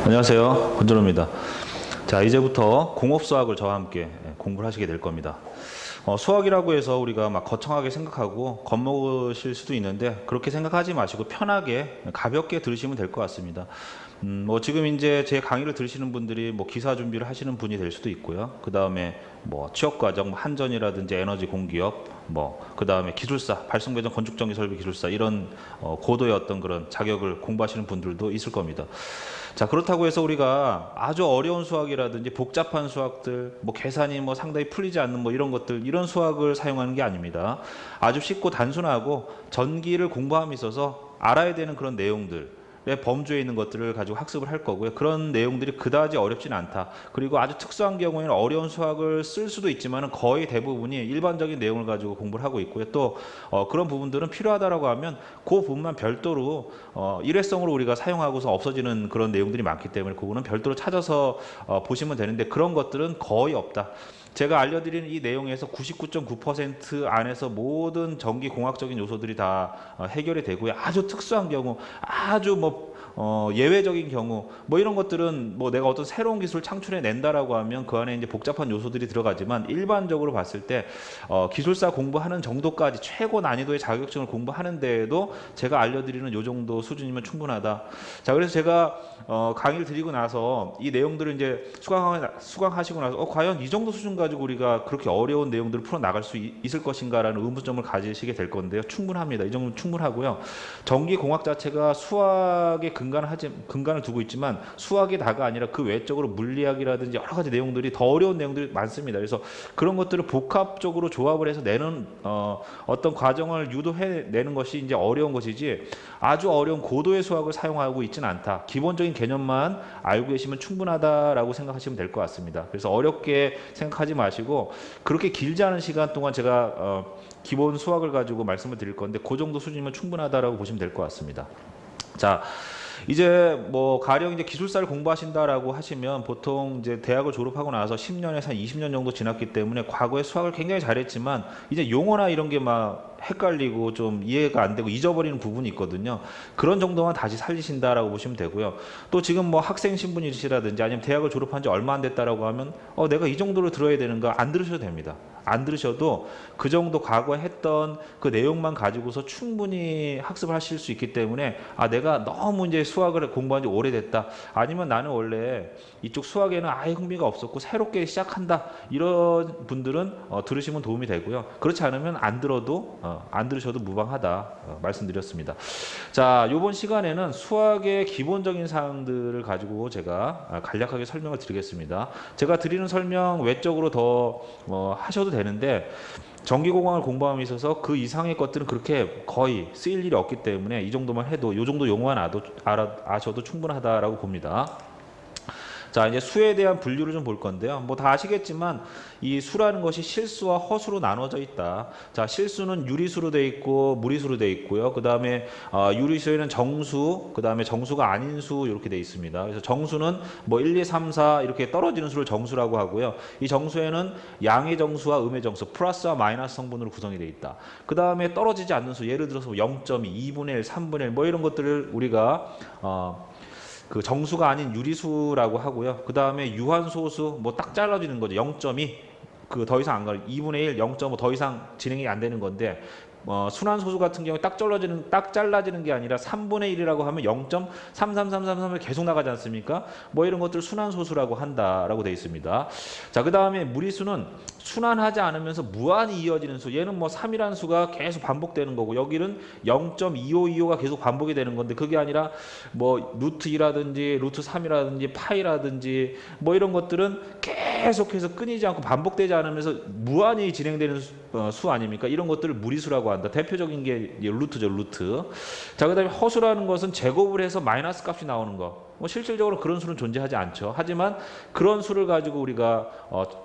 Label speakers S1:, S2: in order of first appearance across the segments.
S1: 안녕하세요. 권준호입니다. 자, 이제부터 공업수학을 저와 함께 공부를 하시게 될 겁니다. 수학이라고 해서 우리가 막 거창하게 생각하고 겁먹으실 수도 있는데 그렇게 생각하지 마시고 편하게 가볍게 들으시면 될 것 같습니다. 지금 이제 제 강의를 들으시는 분들이 기사 준비를 하시는 분이 될 수도 있고요. 그 다음에 취업과정, 한전이라든지 에너지 공기업, 그 다음에 기술사, 발송배전 건축전기 설비 기술사 이런 고도의 어떤 그런 자격을 공부하시는 분들도 있을 겁니다. 자, 그렇다고 해서 우리가 아주 어려운 수학이라든지 복잡한 수학들, 계산이 상당히 풀리지 않는 이런 것들, 이런 수학을 사용하는 게 아닙니다. 아주 쉽고 단순하고 전기를 공부함에 있어서 알아야 되는 그런 내용들, 범주에 있는 것들을 가지고 학습을 할 거고요. 그런 내용들이 그다지 어렵지는 않다. 그리고 아주 특수한 경우에는 어려운 수학을 쓸 수도 있지만 거의 대부분이 일반적인 내용을 가지고 공부를 하고 있고요. 또 그런 부분들은 필요하다라고 하면 그 부분만 별도로 일회성으로 우리가 사용하고서 없어지는 그런 내용들이 많기 때문에 그거는 별도로 찾아서 보시면 되는데 그런 것들은 거의 없다. 제가 알려드리는 이 내용에서 99.9% 안에서 모든 전기공학적인 요소들이 다 해결이 되고요. 아주 특수한 경우, 아주 예외적인 경우, 이런 것들은 내가 어떤 새로운 기술을 창출해 낸다라고 하면 그 안에 이제 복잡한 요소들이 들어가지만 일반적으로 봤을 때 기술사 공부하는 정도까지 최고 난이도의 자격증을 공부하는 데에도 제가 알려드리는 요 정도 수준이면 충분하다. 자, 그래서 제가 강의를 드리고 나서 이 내용들을 이제 수강하시고 나서 과연 이 정도 수준 가지고 우리가 그렇게 어려운 내용들을 풀어 나갈 수 있을 것인가라는 의문점을 가지시게 될 건데요. 충분합니다. 이 정도는 충분하고요. 전기공학 자체가 수학에 근간을 두고 있지만 수학이 다가 아니라 그 외적으로 물리학이라든지 여러 가지 내용들이 더 어려운 내용들이 많습니다. 그래서 그런 것들을 복합적으로 조합을 해서 내는 어떤 과정을 유도해내는 것이 이제 어려운 것이지 아주 어려운 고도의 수학을 사용하고 있지는 않다. 기본적인 개념만 알고 계시면 충분하다라고 생각하시면 될 것 같습니다. 그래서 어렵게 생각하지 마시고 그렇게 길지 않은 시간 동안 제가 기본 수학을 가지고 말씀을 드릴 건데 그 정도 수준이면 충분하다라고 보시면 될 것 같습니다. 자, 이제 가령 이제 기술사를 공부하신다라고 하시면 보통 이제 대학을 졸업하고 나서 10년에서 한 20년 정도 지났기 때문에 과거에 수학을 굉장히 잘했지만 이제 용어나 이런 게 헷갈리고 좀 이해가 안 되고 잊어버리는 부분이 있거든요. 그런 정도만 다시 살리신다라고 보시면 되고요. 또 지금 학생 신분이시라든지 아니면 대학을 졸업한 지 얼마 안 됐다라고 하면 내가 이 정도로 들어야 되는가 안 들으셔도 됩니다. 안 들으셔도 그 정도 과거에 했던 그 내용만 가지고서 충분히 학습을 하실 수 있기 때문에 내가 너무 이제 수학을 공부한 지 오래됐다. 아니면 나는 원래 이쪽 수학에는 아예 흥미가 없었고 새롭게 시작한다. 이런 분들은 들으시면 도움이 되고요. 그렇지 않으면 안 들으셔도 무방하다 말씀드렸습니다. 자, 이번 시간에는 수학의 기본적인 사항들을 가지고 제가 간략하게 설명을 드리겠습니다. 제가 드리는 설명 외적으로 더 하셔도 되는데 전기공학을 공부함에 있어서 그 이상의 것들은 그렇게 거의 쓰일 일이 없기 때문에 이 정도만 해도 이 정도 용어만 아셔도 충분하다라고 봅니다. 자, 이제 수에 대한 분류를 좀 볼 건데요. 다 아시겠지만 이 수라는 것이 실수와 허수로 나눠져 있다. 자, 실수는 유리수로 되어 있고 무리수로 되어 있고요. 그 다음에 유리수에는 정수, 그 다음에 정수가 아닌 수 이렇게 되어 있습니다. 그래서 정수는 1, 2, 3, 4 이렇게 떨어지는 수를 정수라고 하고요. 이 정수에는 양의 정수와 음의 정수, 플러스와 마이너스 성분으로 구성이 되어 있다. 그 다음에 떨어지지 않는 수, 예를 들어서 0.2, 2분의 1, 3분의 1 이런 것들을 우리가 그 정수가 아닌 유리수라고 하고요. 그 다음에 유한소수 딱 잘라지는 거죠. 0.2 더 이상 안 가요. 2분의 1, 0.5 더 이상 진행이 안 되는 건데 순환소수 같은 경우에 딱 잘라지는 게 아니라 3분의 1이라고 하면 0.33333을 계속 나가지 않습니까? 이런 것들 순환소수라고 한다라고 되어 있습니다. 자, 그 다음에 무리수는 순환하지 않으면서 무한히 이어지는 수. 얘는 3이라는 수가 계속 반복되는 거고 여기는 0.2525가 계속 반복이 되는 건데 그게 아니라 루트 2라든지 루트 3이라든지 파이라든지 이런 것들은 계속해서 끊이지 않고 반복되지 않으면서 무한히 진행되는 수 아닙니까? 이런 것들을 무리수라고 한다. 대표적인 게 루트죠, 루트. 자, 그 다음에 허수라는 것은 제곱을 해서 마이너스 값이 나오는 거. 실질적으로 그런 수는 존재하지 않죠. 하지만 그런 수를 가지고 우리가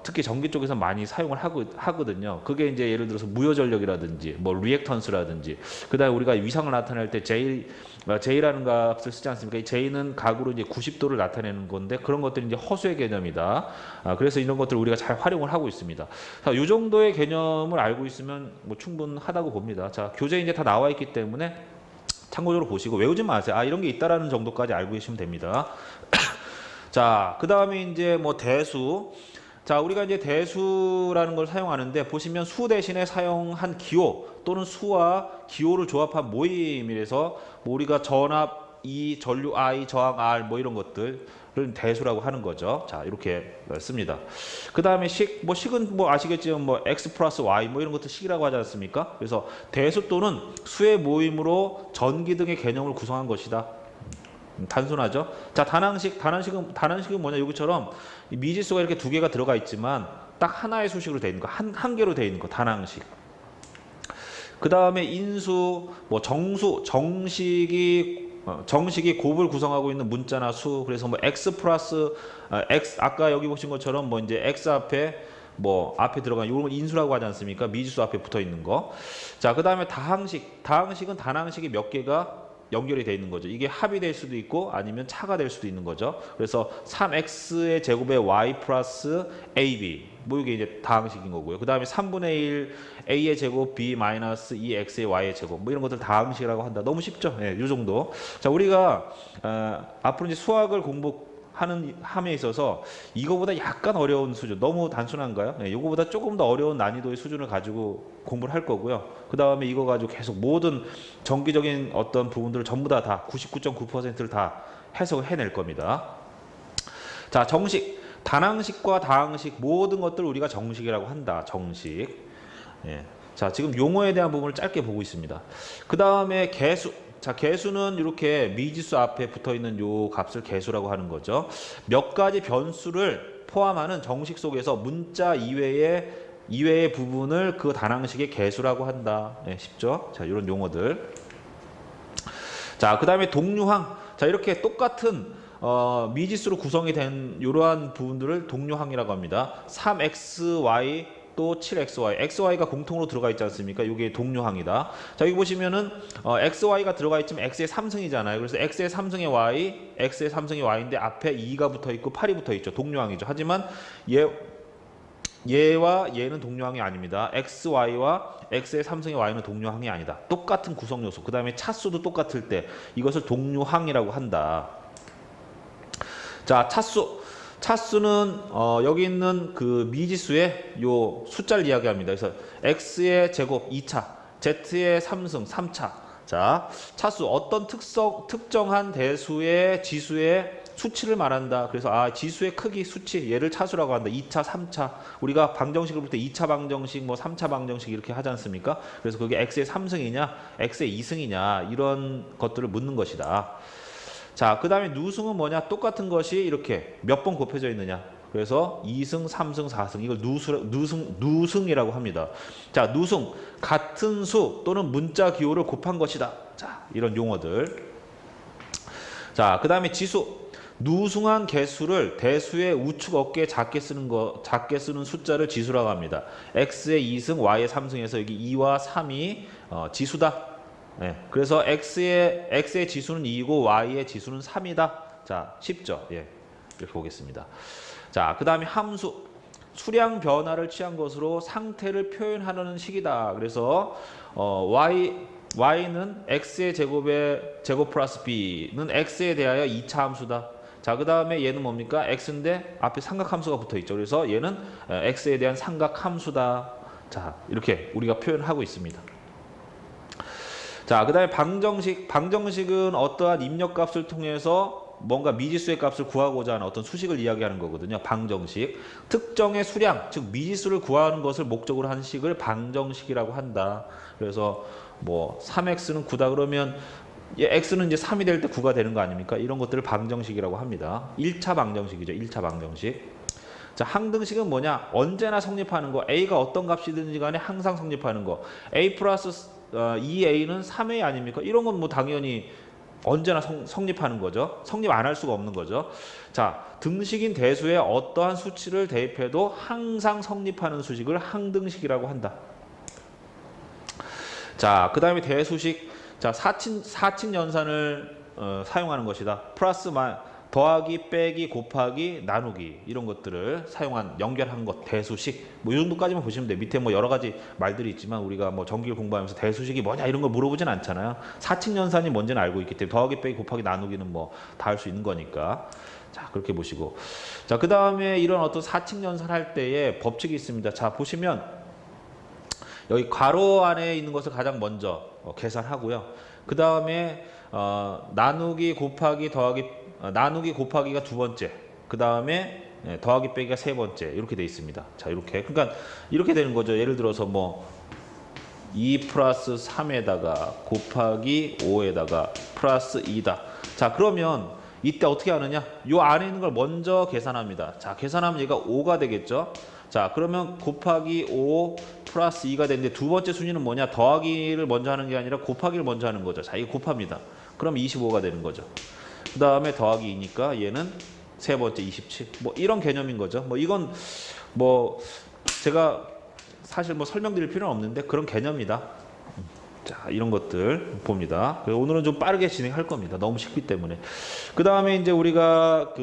S1: 특히 전기 쪽에서 많이 사용을 하거든요. 그게 이제 예를 들어서 무효전력이라든지 리액턴스라든지 그다음에 우리가 위상을 나타낼 때 J라는 값을 쓰지 않습니까? 이 J는 각으로 이제 90도를 나타내는 건데 그런 것들이 이제 허수의 개념이다. 그래서 이런 것들을 우리가 잘 활용을 하고 있습니다. 자, 이 정도의 개념을 알고 있으면 충분하다고 봅니다. 자, 교재에 이제 다 나와 있기 때문에 참고적으로 보시고 외우지 마세요. 이런 게 있다라는 정도까지 알고 계시면 됩니다. 자, 그 다음에 이제 뭐 대수. 자, 우리가 이제 대수라는 걸 사용하는데 보시면 수 대신에 사용한 기호 또는 수와 기호를 조합한 모임이라서 뭐 우리가 전압 E, 전류 I, 저항 R 뭐 이런 것들을 대수라고 하는 거죠. 자, 이렇게 씁니다. 그 다음에 식, 뭐 식은 뭐 아시겠지만 뭐 X 플러스 Y 뭐 이런 것도 식이라고 하지 않습니까? 그래서 대수 또는 수의 모임으로 전기 등의 개념을 구성한 것이다. 단순하죠. 자, 단항식은 뭐냐? 여기처럼 미지수가 이렇게 두 개가 들어가 있지만 딱 하나의 수식으로 되어 있는 거, 한 개로 되어 있는 거, 단항식. 그 다음에 인수, 뭐 정식이 곱을 구성하고 있는 문자나 수. 그래서 뭐 x 플러스 x, 아까 여기 보신 것처럼 뭐 이제 x 앞에 뭐 앞에 들어간 이걸 인수라고 하지 않습니까? 미지수 앞에 붙어 있는 거. 자, 그 다음에 다항식은 단항식이 몇 개가 연결이 되어 있는 거죠. 이게 합이 될 수도 있고 아니면 차가 될 수도 있는 거죠. 그래서 3x의 제곱에 y 플러스 ab 뭐 이게 이제 다항식인 거고요. 그 다음에 3분의 1 a의 제곱 b 마이너스 2x의 y의 제곱 뭐 이런 것들 다항식이라고 한다. 너무 쉽죠? 예, 이 정도. 자, 우리가 앞으로 이제 수학을 함에 있어서 이거보다 약간 어려운 수준, 너무 단순한가요? 네, 이거보다 조금 더 어려운 난이도의 수준을 가지고 공부를 할 거고요. 그 다음에 이거 가지고 계속 모든 정기적인 어떤 부분들을 전부 다 99.9%를 다 해석을 해낼 겁니다. 자, 정식, 단항식과 다항식 모든 것들을 우리가 정식이라고 한다. 정식. 예. 자, 지금 용어에 대한 부분을 짧게 보고 있습니다. 그 다음에 개수. 자, 개수는 이렇게 미지수 앞에 붙어 있는 요 값을 개수라고 하는 거죠. 몇 가지 변수를 포함하는 정식 속에서 문자 이외의 부분을 그 단항식의 개수라고 한다. 네, 쉽죠? 자, 이런 용어들. 자, 그 다음에 동류항. 자, 이렇게 똑같은 미지수로 구성이 된 이러한 부분들을 동류항이라고 합니다. 3xy 또 7xy, xy가 공통으로 들어가 있지 않습니까? 이게 동류항이다. 자, 여기 보시면은 xy가 들어가 있지만 x의 3승이잖아요. 그래서 x의 3승의 y, x의 3승의 y인데 앞에 2가 붙어 있고 8이 붙어 있죠. 동류항이죠. 하지만 얘와 얘는 동류항이 아닙니다. xy와 x의 3승의 y는 동류항이 아니다. 똑같은 구성 요소. 그 다음에 차수도 똑같을 때 이것을 동류항이라고 한다. 자, 차수는 여기 있는 그 미지수의 요 숫자를 이야기합니다. 그래서 x의 제곱 2차, z의 3승 3차. 자, 차수 어떤 특정한 대수의 지수의 수치를 말한다. 그래서 지수의 크기 수치 얘를 차수라고 한다. 2차, 3차. 우리가 방정식을 볼 때 2차 방정식, 뭐 3차 방정식 이렇게 하지 않습니까? 그래서 그게 x의 3승이냐, x의 2승이냐 이런 것들을 묻는 것이다. 자, 그 다음에 누승은 뭐냐? 똑같은 것이 이렇게 몇 번 곱해져 있느냐? 그래서 2승, 3승, 4승 이걸 누승이라고 합니다. 자, 누승 같은 수 또는 문자 기호를 곱한 것이다. 자, 이런 용어들. 자, 그 다음에 지수. 누승한 개수를 대수의 우측 어깨에 작게 쓰는 숫자를 지수라고 합니다. x의 2승, y의 3승에서 여기 2와 3이 지수다. 네, 그래서 x의 지수는 2이고 y의 지수는 3이다. 자, 쉽죠? 예, 이렇게 보겠습니다. 자, 그 다음에 함수. 수량 변화를 취한 것으로 상태를 표현하는 식이다. 그래서 y는 x의 제곱 플러스 b는 x에 대하여 2차 함수다. 자, 그 다음에 얘는 뭡니까? x인데 앞에 삼각함수가 붙어 있죠. 그래서 얘는 x에 대한 삼각함수다. 자, 이렇게 우리가 표현하고 있습니다. 자, 그 다음에 방정식은 어떠한 입력값을 통해서 뭔가 미지수의 값을 구하고자 하는 어떤 수식을 이야기하는 거거든요. 방정식. 특정의 수량, 즉 미지수를 구하는 것을 목적으로 한 식을 방정식이라고 한다. 그래서 뭐 3x는 9다 그러면 x는 이제 3이 될 때 9가 되는 거 아닙니까? 이런 것들을 방정식이라고 합니다. 1차 방정식이죠. 1차 방정식. 자, 항등식은 뭐냐? 언제나 성립하는 거. a가 어떤 값이든지 간에 항상 성립하는 거. a 플러스 2a는 3a 아닙니까? 이런 건 뭐 당연히 언제나 성립하는 거죠. 성립 안 할 수가 없는 거죠. 자, 등식인 대수에 어떠한 수치를 대입해도 항상 성립하는 수식을 항등식이라고 한다. 자, 그 다음에 대수식. 자, 사친 연산을 사용하는 것이다. 더하기, 빼기, 곱하기, 나누기 이런 것들을 사용한 연결한 것, 대수식 뭐 이 정도까지만 보시면 돼요. 밑에 뭐 여러 가지 말들이 있지만 우리가 뭐 전기를 공부하면서 대수식이 뭐냐 이런 걸 물어보진 않잖아요. 사칙연산이 뭔지는 알고 있기 때문에 더하기, 빼기, 곱하기, 나누기는 뭐 다 할 수 있는 거니까. 자, 그렇게 보시고. 자, 그 다음에 이런 어떤 사칙연산 할 때에 법칙이 있습니다. 자, 보시면 여기 괄호 안에 있는 것을 가장 먼저 계산하고요. 그 다음에 나누기, 곱하기, 더하기, 나누기, 곱하기가 두 번째. 그 다음에 더하기, 빼기가 세 번째. 이렇게 돼 있습니다. 자, 이렇게. 그러니까 이렇게 되는 거죠. 예를 들어서 뭐 2 플러스 3에다가 곱하기 5에다가 플러스 2다. 자, 그러면 이때 어떻게 하느냐? 요 안에 있는 걸 먼저 계산합니다. 자, 계산하면 얘가 5가 되겠죠? 자, 그러면 곱하기 5 플러스 2가 되는데 두 번째 순위는 뭐냐? 더하기를 먼저 하는 게 아니라 곱하기를 먼저 하는 거죠. 자, 이거 곱합니다. 그럼 25가 되는 거죠. 그 다음에 더하기 2니까 얘는 세 번째 27. 뭐 이런 개념인 거죠. 뭐 이건 뭐 제가 사실 뭐 설명드릴 필요는 없는데 그런 개념이다. 자, 이런 것들 봅니다. 오늘은 좀 빠르게 진행할 겁니다. 너무 쉽기 때문에. 그 다음에 이제 우리가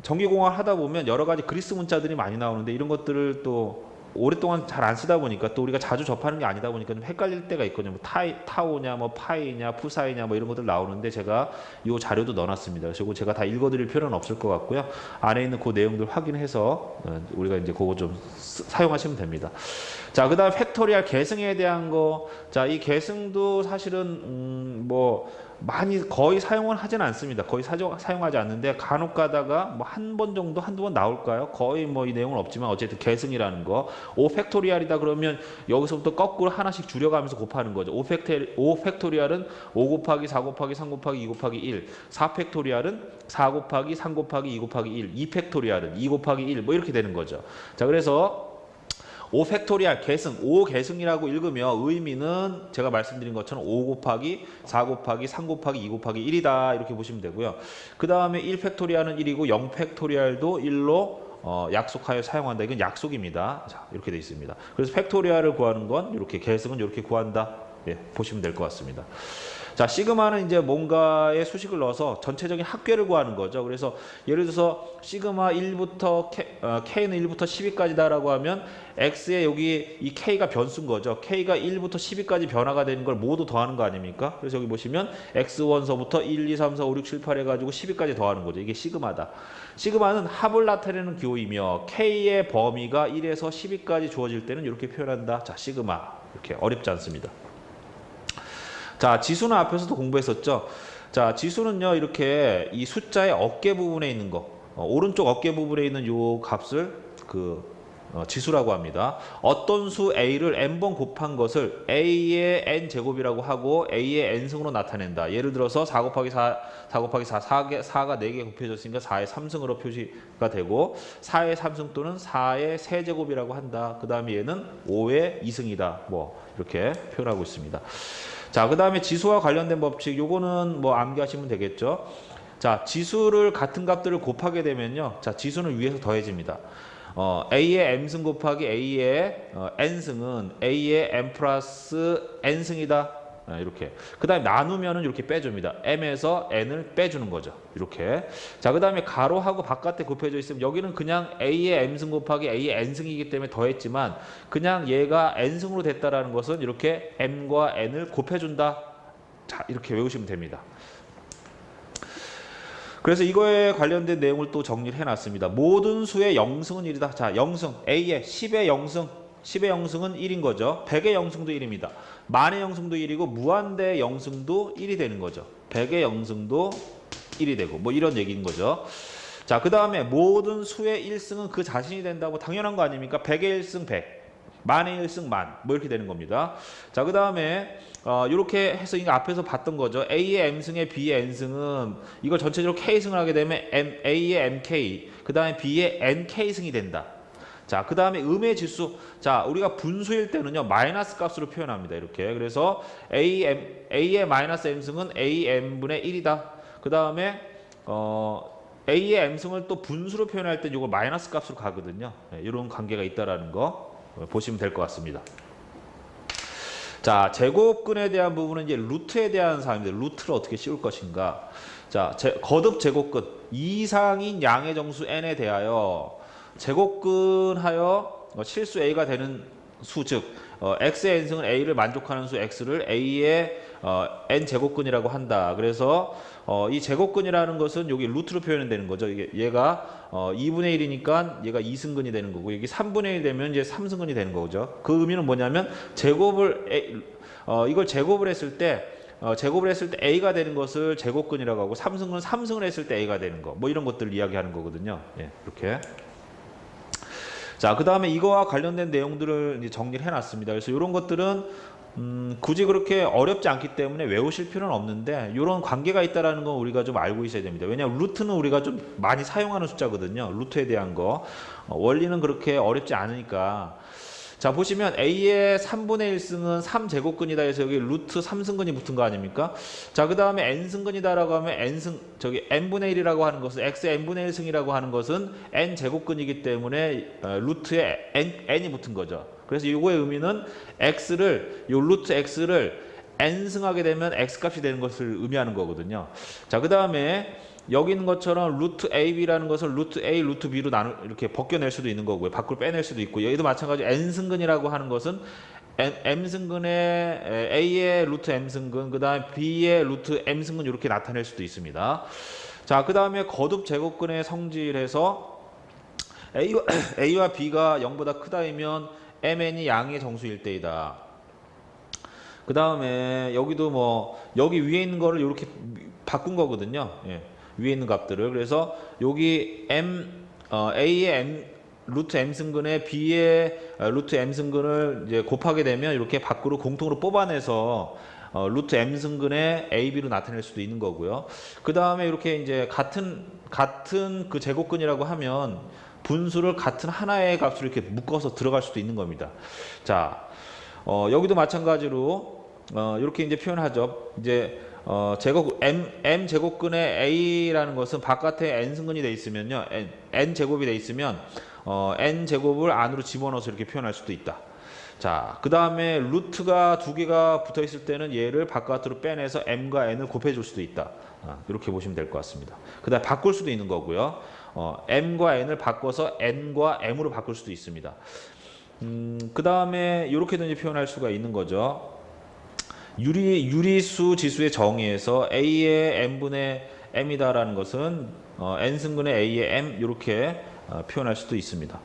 S1: 전기공학 하다 보면 여러 가지 그리스 문자들이 많이 나오는데 이런 것들을 또 오랫동안 잘 안 쓰다 보니까 또 우리가 자주 접하는 게 아니다 보니까 좀 헷갈릴 때가 있거든요. 뭐 타오냐, 뭐 파이냐, 푸사이냐 뭐 이런 것들 나오는데 제가 이 자료도 넣어놨습니다. 그래서 이거 제가 다 읽어드릴 필요는 없을 것 같고요. 안에 있는 그 내용들 확인해서 우리가 이제 그거 좀 사용하시면 됩니다. 자, 그 다음 팩토리얼 계승에 대한 거. 자, 이 계승도 사실은 뭐 많이 거의 사용을 하진 않습니다. 거의 사용하지 않는데 간혹 가다가 뭐 한 번 정도 한두 번 나올까요? 거의 뭐 이 내용은 없지만 어쨌든 계승이라는 거. 5 팩토리얼이다 그러면 여기서부터 거꾸로 하나씩 줄여가면서 곱하는 거죠. 5 팩토리얼은 5 곱하기 4 곱하기 3 곱하기 2 곱하기 1. 4 팩토리얼은 4 곱하기 3 곱하기 2 곱하기 1. 2 팩토리얼은 2 곱하기 1. 뭐 이렇게 되는 거죠. 자, 그래서 5 팩토리얼 계승, 5 계승이라고 읽으면 의미는 제가 말씀드린 것처럼 5 곱하기 4 곱하기 3 곱하기 2 곱하기 1이다 이렇게 보시면 되고요. 그 다음에 1 팩토리얼은 1이고 0 팩토리얼도 1로 약속하여 사용한다. 이건 약속입니다. 자, 이렇게 되어 있습니다. 그래서 팩토리얼을 구하는 건 이렇게, 계승은 이렇게 구한다. 예, 보시면 될 것 같습니다. 자, 시그마는 이제 뭔가의 수식을 넣어서 전체적인 합계를 구하는 거죠. 그래서 예를 들어서 시그마 1부터 K는 1부터 10위까지다라고 하면 X에 여기 이 K가 변수인 거죠. K가 1부터 10위까지 변화가 되는 걸 모두 더하는 거 아닙니까? 그래서 여기 보시면 X1서부터 1, 2, 3, 4, 5, 6, 7, 8 해가지고 10위까지 더하는 거죠. 이게 시그마다. 시그마는 합을 나타내는 기호이며 K의 범위가 1에서 10위까지 주어질 때는 이렇게 표현한다. 자, 시그마. 이렇게 어렵지 않습니다. 자, 지수는 앞에서도 공부했었죠. 자, 지수는요, 이렇게 이 숫자의 어깨 부분에 있는 거, 오른쪽 어깨 부분에 있는 요 값을 지수라고 합니다. 어떤 수 A를 n번 곱한 것을 A의 n제곱이라고 하고 A의 n승으로 나타낸다. 예를 들어서 4 곱하기 4, 4 곱하기 4, 4가 4개 곱해졌으니까 4의 3승으로 표시가 되고 4의 3승 또는 4의 세제곱이라고 한다. 그 다음에 얘는 5의 2승이다. 뭐 이렇게 표현하고 있습니다. 자, 그 다음에 지수와 관련된 법칙, 요거는 뭐 암기하시면 되겠죠. 자, 지수를 같은 값들을 곱하게 되면요. 자, 지수는 위에서 더해집니다. A의 m승 곱하기 A의 n승은 A의 m 플러스 n승이다. 이렇게. 그 다음에 나누면은 이렇게 빼줍니다. m에서 n을 빼주는 거죠. 이렇게. 자, 그 다음에 가로하고 바깥에 곱해져 있으면 여기는 그냥 A의 m승 곱하기 A의 n승이기 때문에 더했지만 그냥 얘가 n승으로 됐다라는 것은 이렇게 m과 n을 곱해준다. 자, 이렇게 외우시면 됩니다. 그래서 이거에 관련된 내용을 또 정리를 해놨습니다. 모든 수의 영승은 1이다. 자, 영승 A의 10의 영승, 10의 영승은 1인 거죠. 100의 영승도 1입니다. 만의 영승도 1이고 무한대의 영승도 1이 되는 거죠. 100의 영승도 1이 되고 뭐 이런 얘기인 거죠. 자, 그 다음에 모든 수의 1승은 그 자신이 된다고 당연한 거 아닙니까? 100의 1승 100, 만의 1승 만, 뭐 이렇게 되는 겁니다. 자, 그 다음에 이렇게 해서 이거 앞에서 봤던 거죠. A의 m승에 B의 n승은 이걸 전체적으로 K승을 하게 되면 A의 mK, 그 다음에 B의 nk승이 된다. 자, 그 다음에 음의 지수. 자, 우리가 분수일 때는요, 마이너스 값으로 표현합니다. 이렇게. 그래서 A의 마이너스 m승은 AM분의 1이다. 그 다음에, A의 m승을 또 분수로 표현할 때 이거 마이너스 값으로 가거든요. 네, 이런 관계가 있다라는 거 보시면 될 것 같습니다. 자, 제곱근에 대한 부분은 이제 루트에 대한 사항인데, 루트를 어떻게 씌울 것인가. 자, 거듭 제곱근 이상인 양의 정수 n에 대하여 제곱근하여 실수 a가 되는 수, 즉 x의 n승은 a를 만족하는 수 x를 a의 n 제곱근이라고 한다. 그래서 이 제곱근이라는 것은 여기 루트로 표현되는 거죠. 얘가 2분의 1이니까 얘가 2승근이 되는 거고, 여기 3분의 1 되면 이제 3승근이 되는 거죠. 그 의미는 뭐냐면 이걸 제곱을 했을 때 a가 되는 것을 제곱근이라고 하고, 3승을 했을 때 a가 되는 거, 뭐 이런 것들을 이야기하는 거거든요. 예, 이렇게. 자, 그 다음에 이거와 관련된 내용들을 이제 정리를 해놨습니다. 그래서 이런 것들은 굳이 그렇게 어렵지 않기 때문에 외우실 필요는 없는데, 이런 관계가 있다라는 건 우리가 좀 알고 있어야 됩니다. 왜냐하면 루트는 우리가 좀 많이 사용하는 숫자거든요. 루트에 대한 거. 원리는 그렇게 어렵지 않으니까. 자, 보시면 a의 3분의 1승은 3제곱근이다 해서 여기 루트 3승근이 붙은 거 아닙니까? 자, 그 다음에 n승근이다라고 하면 n분의 1이라고 하는 것은 x의 n분의 1승이라고 하는 것은 n제곱근이기 때문에 루트에 n이 붙은 거죠. 그래서 이거의 의미는 루트 x를 n승하게 되면 x값이 되는 것을 의미하는 거거든요. 자, 그 다음에 여기 있는 것처럼 루트 ab라는 것을 루트 a, 루트 b로 이렇게 벗겨낼 수도 있는 거고요. 밖으로 빼낼 수도 있고, 여기도 마찬가지로 n승근이라고 하는 것은 m승근의 a의 루트 m승근, 그 다음에 b의 루트 m승근 이렇게 나타낼 수도 있습니다. 자, 그 다음에 거듭 제곱근의 성질에서 a와 b가 0보다 크다면 mn이 양의 정수일 때이다. 그 다음에 여기도 여기 위에 있는 거를 이렇게 바꾼 거거든요. 예. 위에 있는 값들을. 그래서 여기 a의 루트 m승근에 b의 루트 m승근을 이제 곱하게 되면 이렇게 밖으로 공통으로 뽑아내서 루트 m승근의 ab로 나타낼 수도 있는 거고요. 그 다음에 이렇게 이제 같은 그 제곱근이라고 하면 분수를 같은 하나의 값으로 이렇게 묶어서 들어갈 수도 있는 겁니다. 자, 여기도 마찬가지로 이렇게 이제 표현하죠. 이제 m 제곱근의 a라는 것은 바깥에 n승근이 돼 있으면요, n 제곱이 돼 있으면 n 제곱을 안으로 집어넣어서 이렇게 표현할 수도 있다. 자, 그 다음에 루트가 두 개가 붙어 있을 때는 얘를 바깥으로 빼내서 m과 n을 곱해줄 수도 있다. 이렇게 보시면 될 것 같습니다. 그 다음에 바꿀 수도 있는 거고요. m과 n을 바꿔서 n과 m으로 바꿀 수도 있습니다. 그 다음에 이렇게도 이제 표현할 수가 있는 거죠. 유리수 지수의 정의에서 a의 n분의 m이다라는 것은 n승근의 a의 m 이렇게 표현할 수도 있습니다.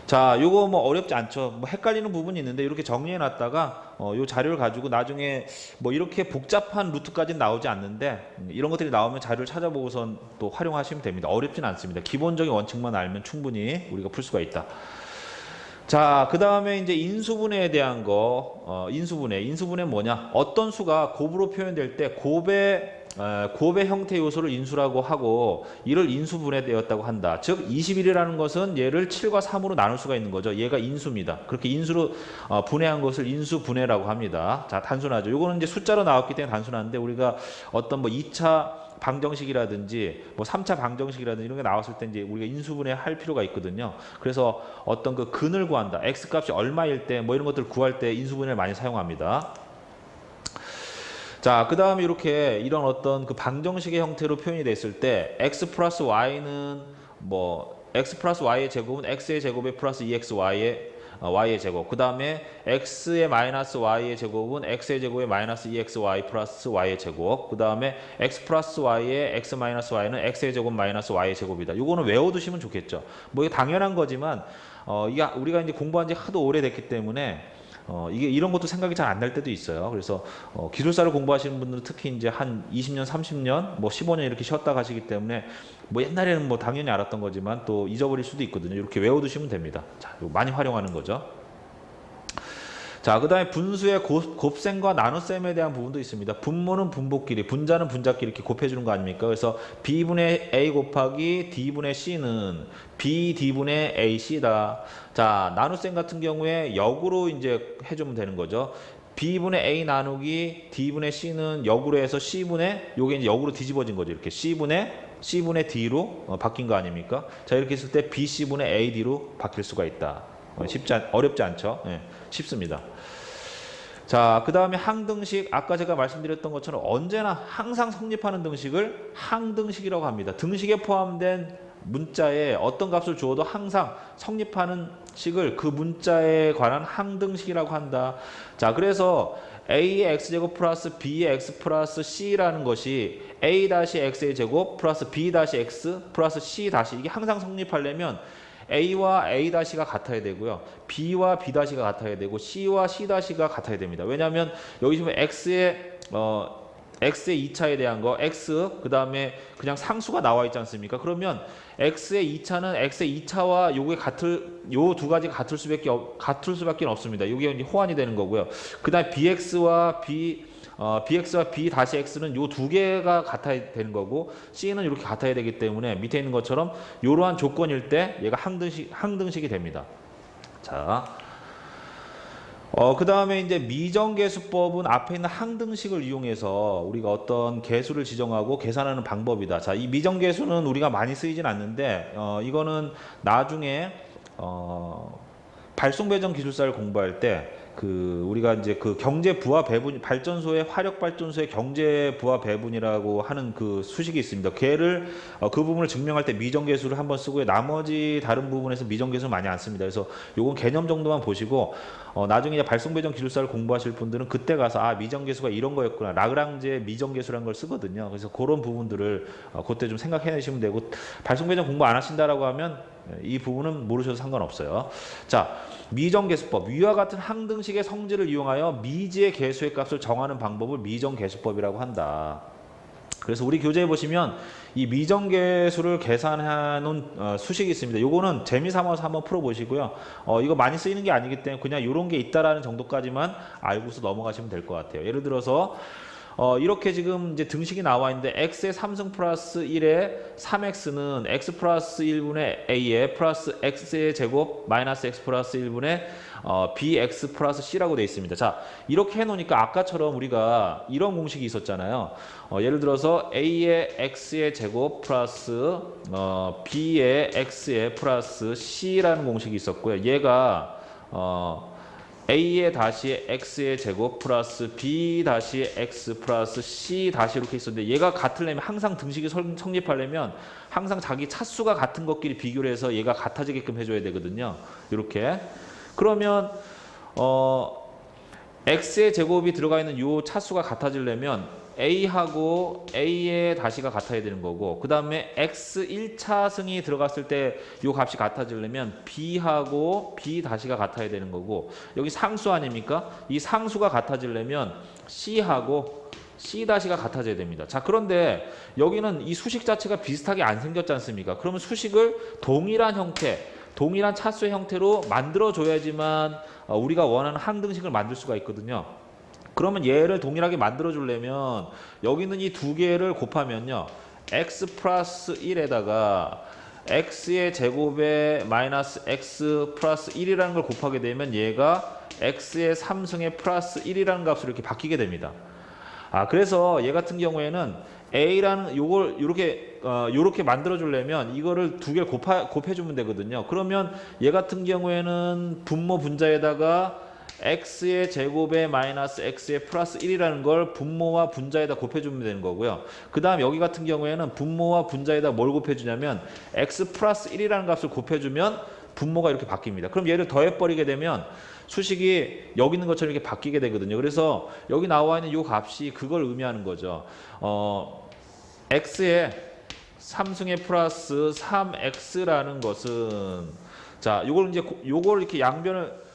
S1: 자, 요거 어렵지 않죠. 헷갈리는 부분이 있는데 이렇게 정리해 놨다가 요 자료를 가지고 나중에 이렇게 복잡한 루트까지는 나오지 않는데 이런 것들이 나오면 자료를 찾아보고선 또 활용하시면 됩니다. 어렵진 않습니다. 기본적인 원칙만 알면 충분히 우리가 풀 수가 있다. 자, 그 다음에 이제 인수분해에 대한 거, 인수분해 뭐냐? 어떤 수가 곱으로 표현될 때 곱의 형태 요소를 인수라고 하고 이를 인수분해되었다고 한다. 즉 21이라는 것은 얘를 7과 3으로 나눌 수가 있는 거죠. 얘가 인수입니다. 그렇게 인수로 분해한 것을 인수분해라고 합니다. 자, 단순하죠. 요거는 이제 숫자로 나왔기 때문에 단순한데 우리가 어떤 2차 방정식이라든지 3차 방정식이라든지 이런 게 나왔을 때 이제 우리가 인수분해 할 필요가 있거든요. 그래서 어떤 그 근을 구한다. x 값이 얼마일 때 이런 것들을 구할 때 인수분해를 많이 사용합니다. 자, 그 다음에 이런 어떤 그 방정식의 형태로 표현이 됐을 때 x 플러스 y는 x 플러스 y의 제곱은 x의 제곱에 플러스 2xy의 y의 제곱. 그 다음에 x의 마이너스 y의 제곱은 x의 제곱에 마이너스 2xy 플러스 y의 제곱. 그 다음에 x 플러스 y의 x 마이너스 y는 x의 제곱 마이너스 y의 제곱이다. 이거는 외워두시면 좋겠죠. 이게 당연한 거지만 이게 우리가 이제 공부한 지 하도 오래됐기 때문에 이게 이런 것도 생각이 잘 안 날 때도 있어요. 그래서 기술사를 공부하시는 분들은 특히 이제 한 20년, 30년, 15년 이렇게 쉬었다 가시기 때문에 옛날에는 당연히 알았던 거지만 또 잊어버릴 수도 있거든요. 이렇게 외워두시면 됩니다. 자, 이거 많이 활용하는 거죠. 자, 그 다음에 분수의 곱셈과 나눗셈에 대한 부분도 있습니다. 분모는 분모끼리, 분자는 분자끼리 이렇게 곱해주는 거 아닙니까? 그래서 b분의 a 곱하기 d분의 c는 b d분의 ac다. 자, 나눗셈 같은 경우에 역으로 이제 해주면 되는 거죠. b분의 a 나누기 d분의 c는 역으로 해서 c분의, 요게 이제 역으로 뒤집어진 거죠. 이렇게 c분의 d로 바뀐 거 아닙니까? 자, 이렇게 했을 때 bc분의 ad로 바뀔 수가 있다. 어렵지 않죠? 네, 쉽습니다. 자, 그 다음에 항등식, 아까 제가 말씀드렸던 것처럼 언제나 항상 성립하는 등식을 항등식이라고 합니다. 등식에 포함된 문자에 어떤 값을 주어도 항상 성립하는 식을 그 문자에 관한 항등식이라고 한다. 자, 그래서 a의 x제곱 플러스 b의 x 플러스 c라는 것이 a-x의 제곱 플러스 b-x 플러스 c 이게 항상 성립하려면 A와 A-가 같아야 되고요. B와 B-가 같아야 되고 C와 C-가 같아야 됩니다. 왜냐하면 여기 지금 X의 2차에 대한 거 X 그 다음에 그냥 상수가 나와 있지 않습니까? 그러면 X의 2차는 X의 2차와 요 두 가지가 같을 수밖에 없습니다. 이게 이제 호환이 되는 거고요. 그 다음에 BX와 B-X는 요 두 개가 같아야 되는 거고 C는 이렇게 같아야 되기 때문에 밑에 있는 것처럼 이러한 조건일 때 얘가 항등식이 됩니다. 자, 그 다음에 이제 미정계수법은 앞에 있는 항등식을 이용해서 우리가 어떤 계수를 지정하고 계산하는 방법이다. 자, 이 미정계수는 우리가 많이 쓰이진 않는데 이거는 나중에 발송배정 기술사를 공부할 때 우리가 이제 그 경제 부하 배분 발전소의 화력 발전소의 경제 부하 배분이라고 하는 그 수식이 있습니다. 걔를 그 부분을 증명할 때 미정계수를 한번 쓰고요. 나머지 다른 부분에서 미정계수 많이 안 씁니다. 그래서 요건 개념 정도만 보시고 나중에 이제 발송배정 기술사를 공부하실 분들은 그때 가서 아 미정계수가 이런 거였구나. 라그랑제 미정계수라는 걸 쓰거든요. 그래서 그런 부분들을 그때 좀 생각해내시면 되고 발송배정 공부 안 하신다라고 하면 이 부분은 모르셔도 상관없어요. 자, 미정계수법. 위와 같은 항등식의 성질을 이용하여 미지의 계수의 값을 정하는 방법을 미정계수법이라고 한다. 그래서 우리 교재에 보시면 이 미정계수를 계산하는 수식이 있습니다. 요거는 재미삼아서 한번 풀어보시고요. 이거 많이 쓰이는 게 아니기 때문에 그냥 이런 게 있다라는 정도까지만 알고서 넘어가시면 될 것 같아요. 예를 들어서 이렇게 지금 이제 등식이 나와 있는데 x의 3승 플러스 1의 3x는 x 플러스 1분의 a에 플러스 x의 제곱 마이너스 x 플러스 1분의 bx 플러스 c라고 되어 있습니다. 자, 이렇게 해놓으니까 아까처럼 우리가 이런 공식이 있었잖아요. 예를 들어서 a의 x의 제곱 플러스 b의 x의 플러스 c라는 공식이 있었고요. 얘가 a의 다시 x의 제곱 플러스 b 다시 x 플러스 c 다시 이렇게 있었는데 얘가 같으려면 항상 등식이 성립하려면 항상 자기 차수가 같은 것끼리 비교를 해서 얘가 같아지게끔 해줘야 되거든요. 이렇게 그러면 x의 제곱이 들어가 있는 요 차수가 같아지려면 a하고 a의 다시가 같아야 되는 거고 그 다음에 x 1차승이 들어갔을 때 요 값이 같아지려면 b하고 b 다시가 같아야 되는 거고 여기 상수 아닙니까? 이 상수가 같아지려면 c하고 c 다시가 같아져야 됩니다. 자, 그런데 여기는 이 수식 자체가 비슷하게 안 생겼지 않습니까? 그러면 수식을 동일한 형태 동일한 차수의 형태로 만들어줘야지만 우리가 원하는 항등식을 만들 수가 있거든요. 그러면 얘를 동일하게 만들어 주려면 여기 있는 이 두 개를 곱하면요. x 플러스 1에다가 x의 제곱에 마이너스 x 플러스 1이라는 걸 곱하게 되면 얘가 x의 3승의 플러스 1이라는 값으로 이렇게 바뀌게 됩니다. 그래서 얘 같은 경우에는 a라는 요걸 요렇게 만들어 주려면 이거를 두 개를 곱해 주면 되거든요. 그러면 얘 같은 경우에는 분모 분자에다가 x의 제곱에 마이너스 x의 플러스 1이라는 걸 분모와 분자에다 곱해주면 되는 거고요. 그 다음 여기 같은 경우에는 분모와 분자에다 뭘 곱해주냐면 x 플러스 1이라는 값을 곱해주면 분모가 이렇게 바뀝니다. 그럼 얘를 더해버리게 되면 수식이 여기 있는 것처럼 이렇게 바뀌게 되거든요. 그래서 여기 나와 있는 이 값이 그걸 의미하는 거죠. x의 3승의 플러스 3x라는 것은 자, 요걸 이렇게 양변을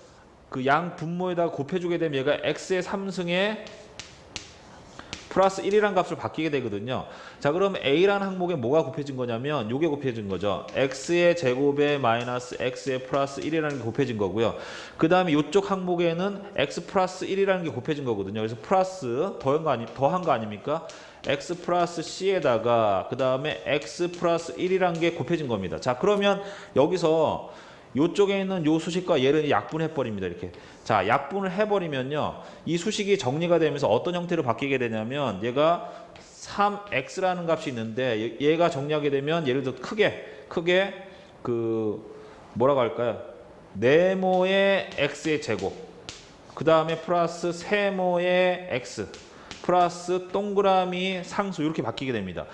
S1: 그 양 분모에다가 곱해주게 되면 얘가 x의 3승에 플러스 1이라는 값을 바뀌게 되거든요. 자, 그럼 a라는 항목에 뭐가 곱해진 거냐면 요게 곱해진 거죠. x의 제곱에 마이너스 x의 플러스 1이라는 게 곱해진 거고요. 그 다음에 이쪽 항목에는 x 플러스 1이라는 게 곱해진 거거든요. 그래서 플러스 더한 거 아닙니까? x 플러스 c에다가 그 다음에 x 플러스 1이라는 게 곱해진 겁니다. 자, 그러면 여기서 요쪽에 있는 요 수식과 얘를 약분해 버립니다. 이렇게. 자, 약분을 해 버리면요. 이 수식이 정리가 되면서 어떤 형태로 바뀌게 되냐면 얘가 3x라는 값이 있는데 얘가 정리하게 되면 예를 들어 크게 그 뭐라고 할까요? 네모의 x의 제곱 그 다음에 플러스 세모의 x 플러스 동그라미 상수 이렇게 바뀌게 됩니다.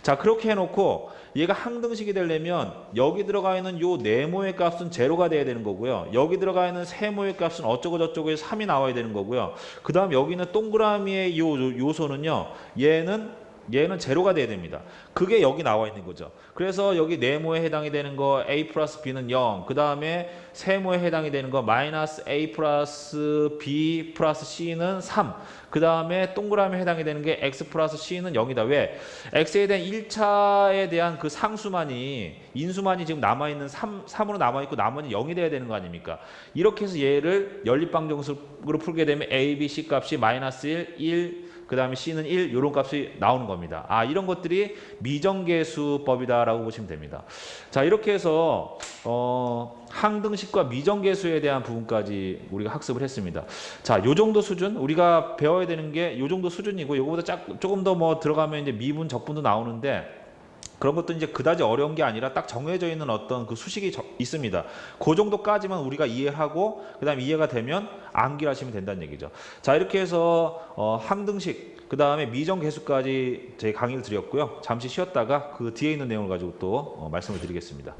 S1: 자, 그렇게 해놓고 얘가 항등식이 되려면 여기 들어가 있는 요 네모의 값은 제로가 돼야 되는 거고요. 여기 들어가 있는 세모의 값은 어쩌고 저쩌고 해서 3이 나와야 되는 거고요. 그 다음 여기 있는 동그라미의 요 요소는요. 얘는 제로가 돼야 됩니다. 그게 여기 나와 있는 거죠. 그래서 여기 네모에 해당이 되는 거 a 플러스 b는 0, 그 다음에 세모에 해당이 되는 거 마이너스 a 플러스 b 플러스 c는 3, 그 다음에 동그라미에 해당이 되는 게 x 플러스 c는 0이다. 왜? x에 대한 1차에 대한 그 상수만이 인수만이 지금 남아있는 3으로 남아있고 나머지 0이 돼야 되는 거 아닙니까? 이렇게 해서 얘를 연립방정식으로 풀게 되면 a, b, c 값이 마이너스 1, 그 다음에 c는 1 이런 값이 나오는 겁니다. 아, 이런 것들이 미정계수법이다라고 보시면 됩니다. 자, 이렇게 해서 항등식과 미정계수에 대한 부분까지 우리가 학습을 했습니다. 자, 요 정도 수준 우리가 배워야 되는 게 요 정도 수준이고 요거보다 조금 더 뭐 들어가면 이제 미분 적분도 나오는데 그런 것도 이제 그다지 어려운 게 아니라 딱 정해져 있는 어떤 그 수식이 있습니다. 그 정도까지만 우리가 이해하고 그다음에 이해가 되면 암기하시면 된다는 얘기죠. 자, 이렇게 해서 항등식 그다음에 미정계수까지 제 강의를 드렸고요. 잠시 쉬었다가 그 뒤에 있는 내용을 가지고 또 말씀을 드리겠습니다.